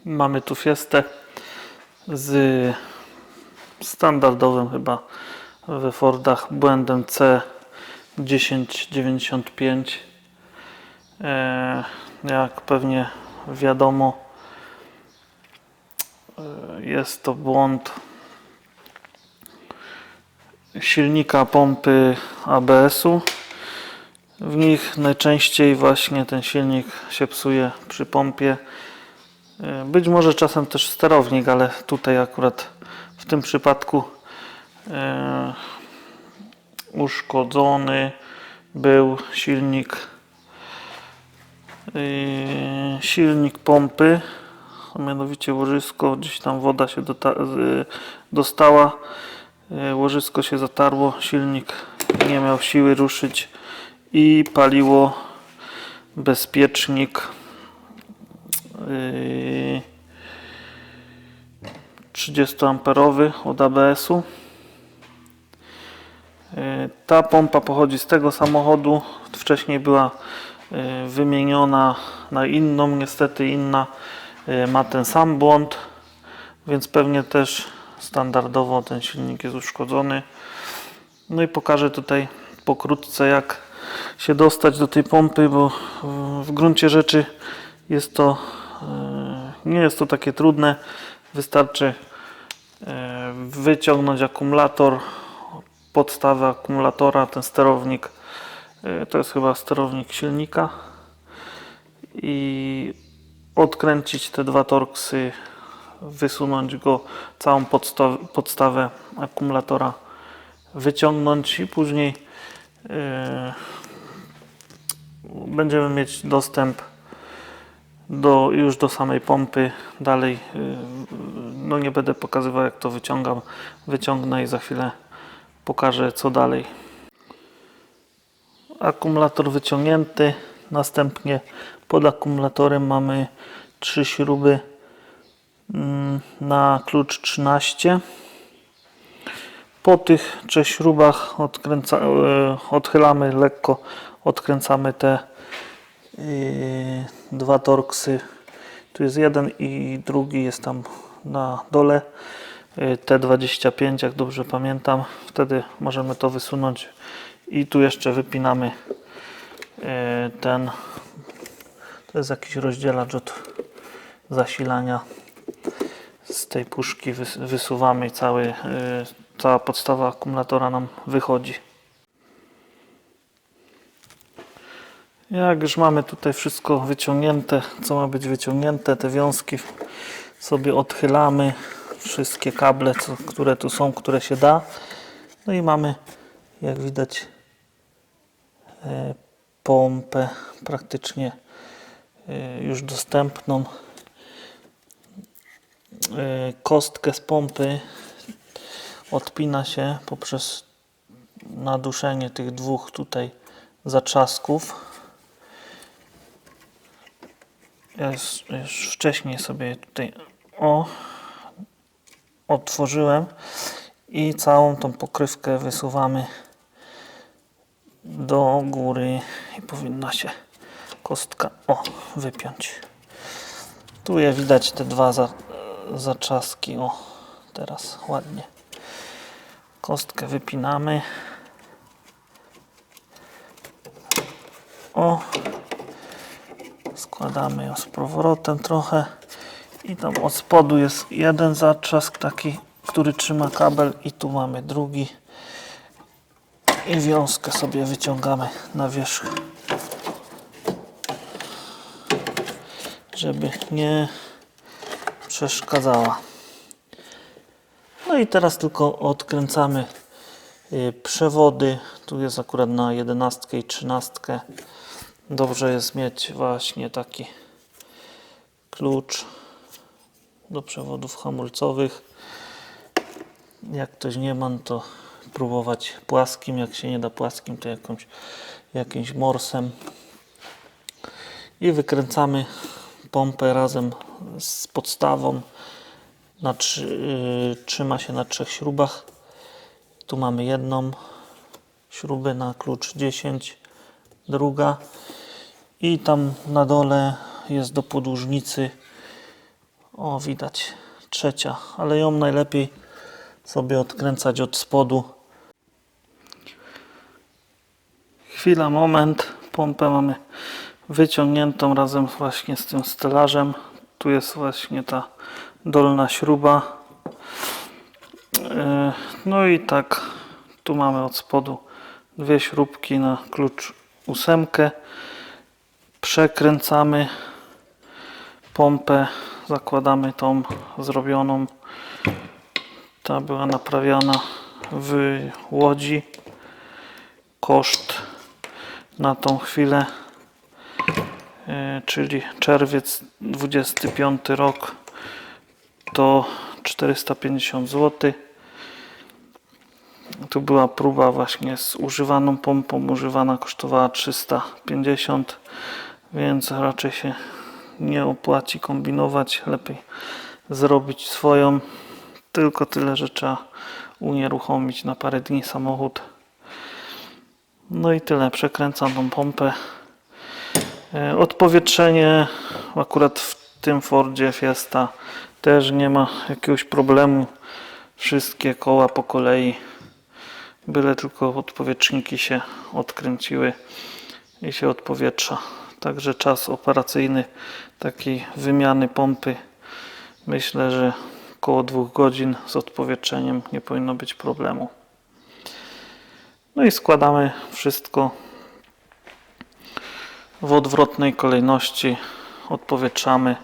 Mamy tu Fiestę z standardowym chyba we Fordach błędem C1095. Jak pewnie wiadomo, jest to błąd silnika pompy ABS-u. W nich najczęściej właśnie ten silnik się psuje przy pompie. Być może czasem też sterownik, ale tutaj akurat w tym przypadku uszkodzony był silnik pompy, a mianowicie łożysko, gdzieś tam woda się dostała, łożysko się zatarło, silnik nie miał siły ruszyć i paliło bezpiecznik 30 amperowy od ABS-u. Ta pompa pochodzi z tego samochodu. Wcześniej była wymieniona na inną. Niestety inna ma ten sam błąd, więc pewnie też standardowo ten silnik jest uszkodzony. No i pokażę tutaj pokrótce, jak się dostać do tej pompy, bo w gruncie rzeczy nie jest to takie trudne. Wystarczy wyciągnąć akumulator, podstawę akumulatora, ten sterownik, to jest chyba sterownik silnika, i odkręcić te dwa torksy, wysunąć go, całą podstawę akumulatora wyciągnąć i później będziemy mieć dostęp już do samej pompy. Dalej no nie będę pokazywał, jak to wyciągnę i za chwilę pokażę, co dalej. Akumulator wyciągnięty, następnie pod akumulatorem mamy 3 śruby na klucz 13. Po tych 3 śrubach odchylamy lekko, odkręcamy te dwa torksy. Tu jest jeden i drugi jest tam na dole. T25, jak dobrze pamiętam. Wtedy możemy to wysunąć i tu jeszcze wypinamy to jest jakiś rozdzielacz od zasilania. Z tej puszki wysuwamy i cała podstawa akumulatora nam wychodzi. Jak już mamy tutaj wszystko wyciągnięte, co ma być wyciągnięte, te wiązki sobie odchylamy, wszystkie kable, które tu są, które się da. No i mamy, jak widać, pompę praktycznie już dostępną. Kostkę z pompy odpina się poprzez naduszenie tych dwóch tutaj zatrzasków. Ja już wcześniej sobie tutaj otworzyłem i całą tą pokrywkę wysuwamy do góry i powinna się kostka wypiąć. Tu je widać te dwa zatrzaski. Teraz ładnie. Kostkę wypinamy. Składamy ją z powrotem trochę i tam od spodu jest jeden zatrzask taki, który trzyma kabel, i tu mamy drugi, i wiązkę sobie wyciągamy na wierzch, żeby nie przeszkadzała. No i teraz tylko odkręcamy przewody. Tu jest akurat na 11 i 13. Dobrze jest mieć właśnie taki klucz do przewodów hamulcowych. Jak ktoś nie ma, to próbować płaskim. Jak się nie da płaskim, to jakimś morsem. I wykręcamy pompę razem z podstawą. Trzyma się na 3 śrubach. Tu mamy jedną śrubę na klucz 10, druga, i tam na dole jest do podłużnicy O, widać, trzecia, ale ją najlepiej sobie odkręcać od spodu. Chwila, moment. Pompę mamy wyciągniętą razem właśnie z tym stelażem. Tu jest właśnie ta dolna śruba. No i tak, tu mamy od spodu dwie śrubki na klucz 8. Przekręcamy pompę, zakładamy tą zrobioną. Ta była naprawiana w Łodzi. Koszt na tą chwilę, czyli czerwiec 25 rok, to 450 zł. Tu była próba właśnie z używaną pompą. Używana kosztowała 350, więc raczej się nie opłaci kombinować. Lepiej zrobić swoją. Tylko tyle, że trzeba unieruchomić na parę dni samochód. No i tyle. Przekręcam tą pompę. Odpowietrzenie akurat w tym Fordzie Fiesta też nie ma jakiegoś problemu. Wszystkie koła po kolei. Byle tylko odpowietrzniki się odkręciły i się odpowietrza. Także czas operacyjny takiej wymiany pompy, myślę, że około 2 godzin z odpowietrzeniem nie powinno być problemu. No i składamy wszystko w odwrotnej kolejności. Odpowietrzamy